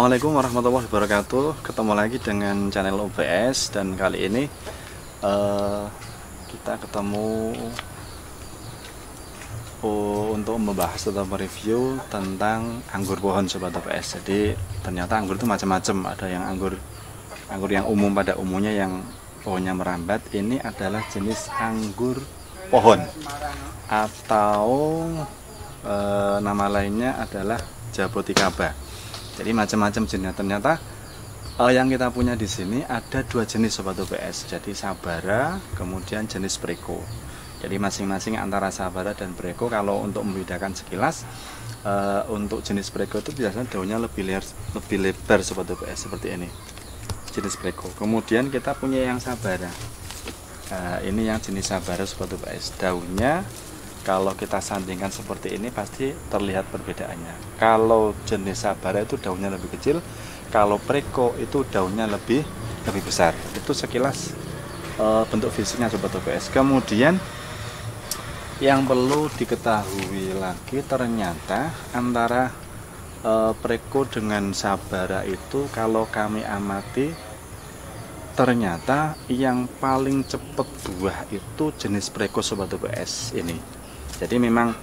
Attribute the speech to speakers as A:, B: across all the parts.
A: Assalamualaikum warahmatullahi wabarakatuh. Ketemu lagi dengan channel OBS, dan kali ini kita ketemu untuk membahas atau mereview tentang anggur pohon sobat OBS. Jadi ternyata anggur itu macam-macam. Ada yang anggur yang umum pada umumnya yang pohonnya merambat. Ini adalah jenis anggur pohon atau nama lainnya adalah Jaboticaba. Jadi macam-macam jenis. Ternyata yang kita punya di sini ada dua jenis sobat OBS. Jadi Sabara, kemudian jenis Preko. Jadi masing-masing antara Sabara dan Preko. Kalau untuk membedakan sekilas, untuk jenis Preko itu biasanya daunnya lebih lebar sobat OBS, seperti ini. Jenis Preko. Kemudian kita punya yang Sabara. Ini yang jenis Sabara sobat OBS. Daunnya kalau kita sandingkan seperti ini pasti terlihat perbedaannya. Kalau jenis Sabara itu daunnya lebih kecil, kalau Preko itu daunnya lebih besar. Itu sekilas bentuk fisiknya sobat OBS. Kemudian yang perlu diketahui lagi, ternyata antara Preko dengan Sabara itu kalau kami amati, ternyata yang paling cepat buah itu jenis Preko sobat OBS ini. Jadi memang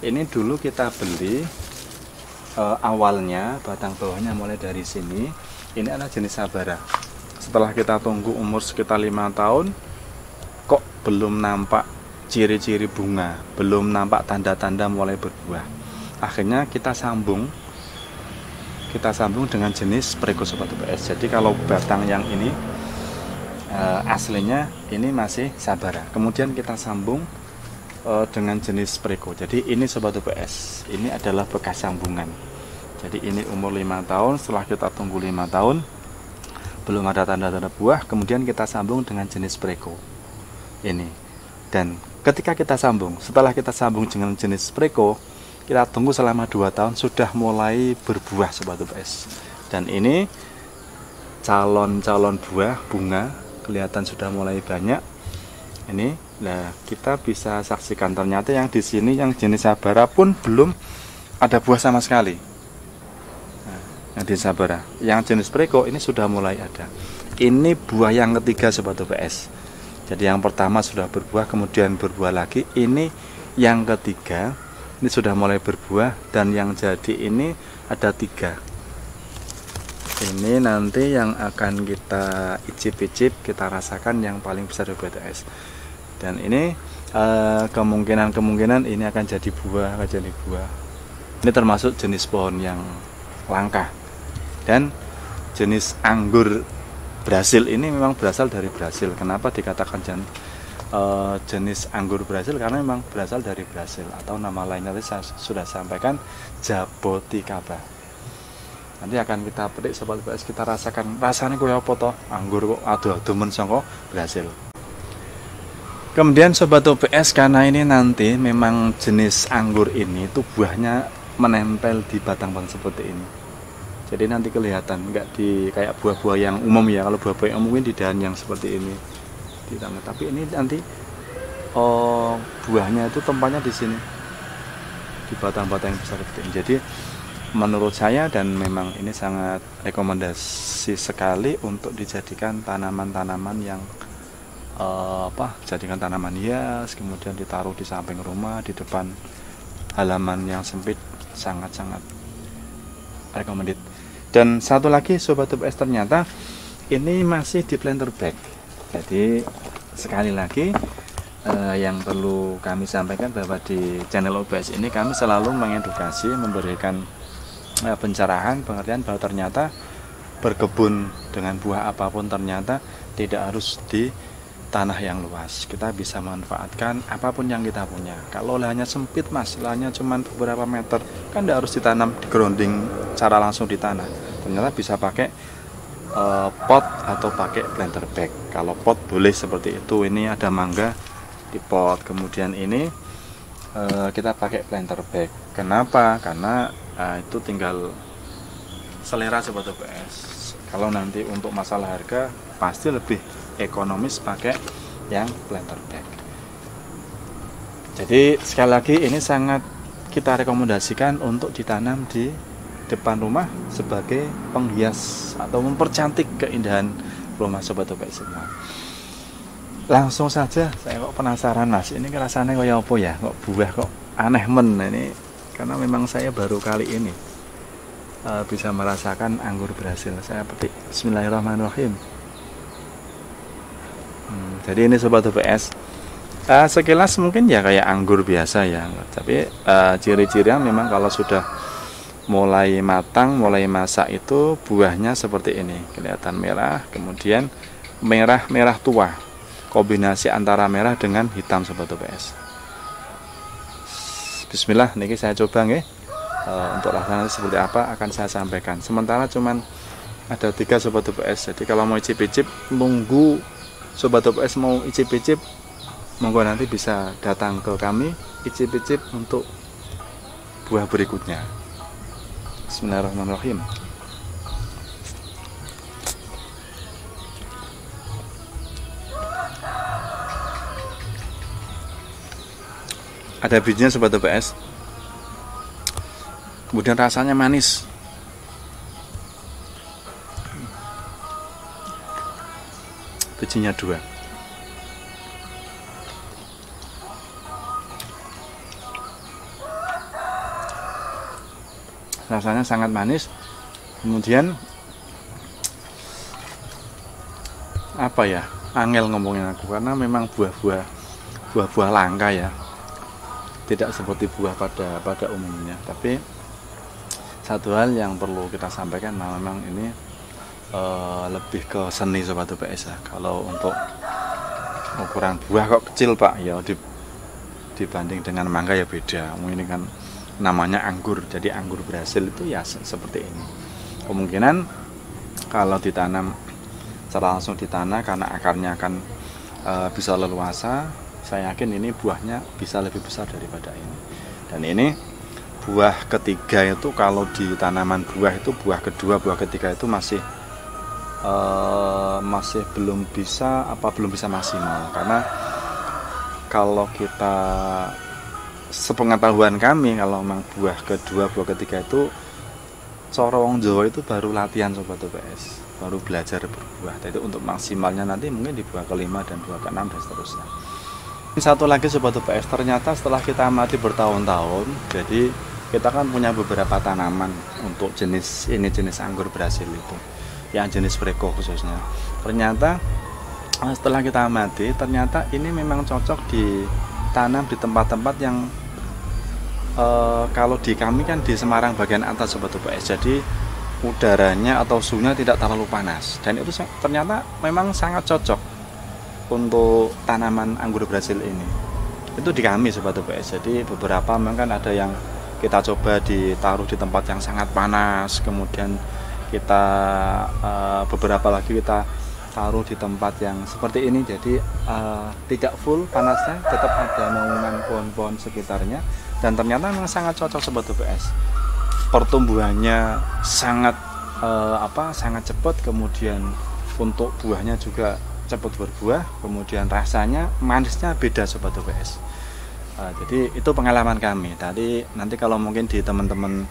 A: ini dulu kita beli awalnya batang bawahnya mulai dari sini. Ini adalah jenis Sabara. Setelah kita tunggu umur sekitar 5 tahun, kok belum nampak ciri-ciri bunga, belum nampak tanda-tanda mulai berbuah. Akhirnya kita sambung dengan jenis Preko sobat OBS. Jadi kalau batang yang ini aslinya ini masih Sabara. Kemudian kita sambung dengan jenis Preko. Jadi ini sobat OBS, ini adalah bekas sambungan. Jadi ini umur 5 tahun, setelah kita tunggu 5 tahun belum ada tanda-tanda buah, kemudian kita sambung dengan jenis Preko ini. Dan ketika kita sambung, setelah kita sambung dengan jenis Preko, kita tunggu selama 2 tahun sudah mulai berbuah sobat OBS. Dan ini calon buah bunga kelihatan sudah mulai banyak. Ini, nah kita bisa saksikan ternyata yang di sini yang jenis Sabara pun belum ada buah sama sekali. Nah, yang di Sabara, yang jenis Preko ini sudah mulai ada. Ini buah yang ketiga sobat OBS. Jadi yang pertama sudah berbuah, kemudian berbuah lagi. Ini yang ketiga, ini sudah mulai berbuah, dan yang jadi ini ada 3. Ini nanti yang akan kita icip-icip, kita rasakan yang paling besar sobat OBS. Dan ini kemungkinan ini akan jadi buah, Ini termasuk jenis pohon yang langka. Dan jenis anggur Brasil ini memang berasal dari Brasil. Kenapa dikatakan jenis anggur Brasil? Karena memang berasal dari Brasil, atau nama lainnya tadi saya sudah sampaikan, Jaboticaba. Nanti akan kita petik sobat OBS, kita rasakan rasanya kayak apa toh? Anggur kok adu-adu men saka Brasil. Kemudian sobat OBS, karena ini nanti memang jenis anggur ini tuh buahnya menempel di batang-batang seperti ini. Jadi nanti kelihatan enggak di kayak buah-buah yang umum ya. Kalau buah-buah yang umum di dahan yang seperti ini di tangan. Tapi ini nanti buahnya itu tempatnya di sini, di batang-batang yang besar seperti ini. Jadi menurut saya, dan memang ini sangat rekomendasi sekali untuk dijadikan tanaman-tanaman yang jadikan tanaman hias, kemudian ditaruh di samping rumah, di depan halaman yang sempit, sangat-sangat recommended. Dan satu lagi sobat OBS, ternyata ini masih di planter bag. Jadi sekali lagi yang perlu kami sampaikan bahwa di channel OBS ini kami selalu mengedukasi, memberikan pencerahan, pengertian bahwa ternyata berkebun dengan buah apapun ternyata tidak harus di tanah yang luas. Kita bisa manfaatkan apapun yang kita punya. Kalau lahannya sempit mas, lahannya cuma beberapa meter, kan tidak harus ditanam di grounding cara langsung di tanah. Ternyata bisa pakai pot atau pakai planter bag. Kalau pot boleh seperti itu. Ini ada mangga di pot, kemudian ini kita pakai planter bag. Kenapa? Karena itu tinggal selera sobat OBS. Kalau nanti untuk masalah harga pasti lebih ekonomis pakai yang planter bag. Jadi sekali lagi ini sangat kita rekomendasikan untuk ditanam di depan rumah sebagai penghias atau mempercantik keindahan rumah Sobat OPS semua. Langsung saja, saya kok penasaran Mas, ini rasanya kayak apa ya, kok buah kok aneh men ini, karena memang saya baru kali ini bisa merasakan anggur berhasil. Saya petik, bismillahirrahmanirrahim. Jadi ini Sobat OPS, sekilas mungkin ya kayak anggur biasa ya, tapi ciri-cirinya memang kalau sudah mulai matang, mulai masak itu buahnya seperti ini, kelihatan merah, kemudian merah tua, kombinasi antara merah dengan hitam Sobat OPS. Bismillah, niki saya coba nggih. Untuk rasanya seperti apa akan saya sampaikan. Sementara cuman ada 3 Sobat OPS, jadi kalau mau icip-icip, nunggu Sobat OPS mau icip-icip, monggo nanti bisa datang ke kami icip-icip untuk buah berikutnya. Bismillahirrahmanirrahim. Ada bijinya Sobat OPS, kemudian rasanya manis. Bijinya 2. Rasanya sangat manis. Kemudian apa ya, angel ngomongin aku karena memang buah-buah langka ya, tidak seperti buah pada umumnya. Tapi satu hal yang perlu kita sampaikan, memang ini lebih ke seni Sobat OPS ya. Kalau untuk ukuran buah kok kecil Pak ya, dibanding dengan mangga ya beda. Ini kan namanya anggur, jadi anggur berhasil itu ya seperti ini. Kemungkinan kalau ditanam secara langsung di tanah, karena akarnya akan bisa leluasa, saya yakin ini buahnya bisa lebih besar daripada ini. Dan ini buah ketiga itu, kalau di tanaman buah itu buah kedua, buah ketiga itu masih belum bisa maksimal, karena kalau kita, sepengetahuan kami, kalau memang buah kedua, buah ketiga itu corong Jawa itu baru latihan Sobat OPS, baru belajar berbuah. Jadi untuk maksimalnya nanti mungkin di buah kelima dan buah keenam dan seterusnya. Satu lagi Sobat OPS, ternyata setelah kita amati bertahun-tahun, jadi kita kan punya beberapa tanaman untuk jenis anggur berhasil itu, yang jenis Breko khususnya. Ternyata setelah kita amati, ternyata ini memang cocok ditanam di tempat-tempat yang kalau di kami kan di Semarang bagian atas Sobat OPS, jadi udaranya atau suhunya tidak terlalu panas, dan itu ternyata memang sangat cocok untuk tanaman anggur berhasil ini. Itu di kami Sobat OPS. Jadi beberapa memang kan ada yang kita coba ditaruh di tempat yang sangat panas, kemudian kita beberapa lagi kita taruh di tempat yang seperti ini, jadi tidak full panasnya, tetap ada naungan pohon-pohon sekitarnya, dan ternyata memang sangat cocok Sobat OPS. Pertumbuhannya sangat sangat cepat, kemudian untuk buahnya juga cepat berbuah, kemudian rasanya manisnya beda Sobat OPS. Jadi itu pengalaman kami. Tadi nanti kalau mungkin di teman-teman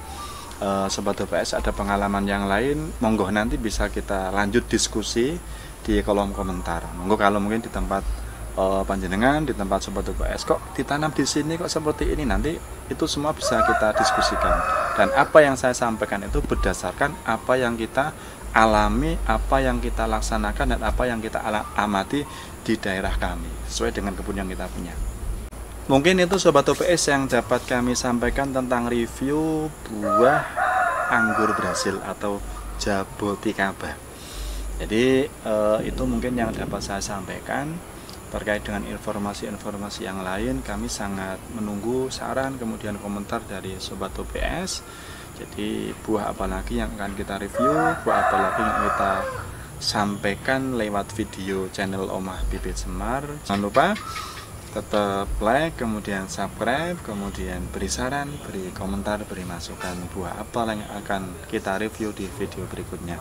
A: Sobat OPS ada pengalaman yang lain, monggo nanti bisa kita lanjut diskusi di kolom komentar. Monggo kalau mungkin di tempat panjenengan, di tempat Sobat OPS kok ditanam di sini kok seperti ini, nanti itu semua bisa kita diskusikan. Dan apa yang saya sampaikan itu berdasarkan apa yang kita alami, apa yang kita laksanakan, dan apa yang kita amati di daerah kami, sesuai dengan kebun yang kita punya. Mungkin itu Sobat OPS yang dapat kami sampaikan tentang review buah anggur berhasil atau Jaboticaba. Jadi itu mungkin yang dapat saya sampaikan. Terkait dengan informasi-informasi yang lain, kami sangat menunggu saran kemudian komentar dari Sobat OPS. Jadi buah apa lagi yang akan kita review, buah apa lagi yang kita sampaikan lewat video channel Omah Bibit Semar. Jangan lupa tetap like, kemudian subscribe, kemudian beri saran, beri komentar, beri masukan buah apa yang akan kita review di video berikutnya.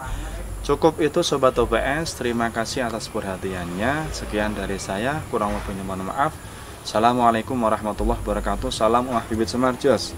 A: Cukup itu Sobat OPS, terima kasih atas perhatiannya. Sekian dari saya, kurang lebihnya mohon maaf. Assalamualaikum warahmatullahi wabarakatuh. Salam Omah Bibit Semar, jos.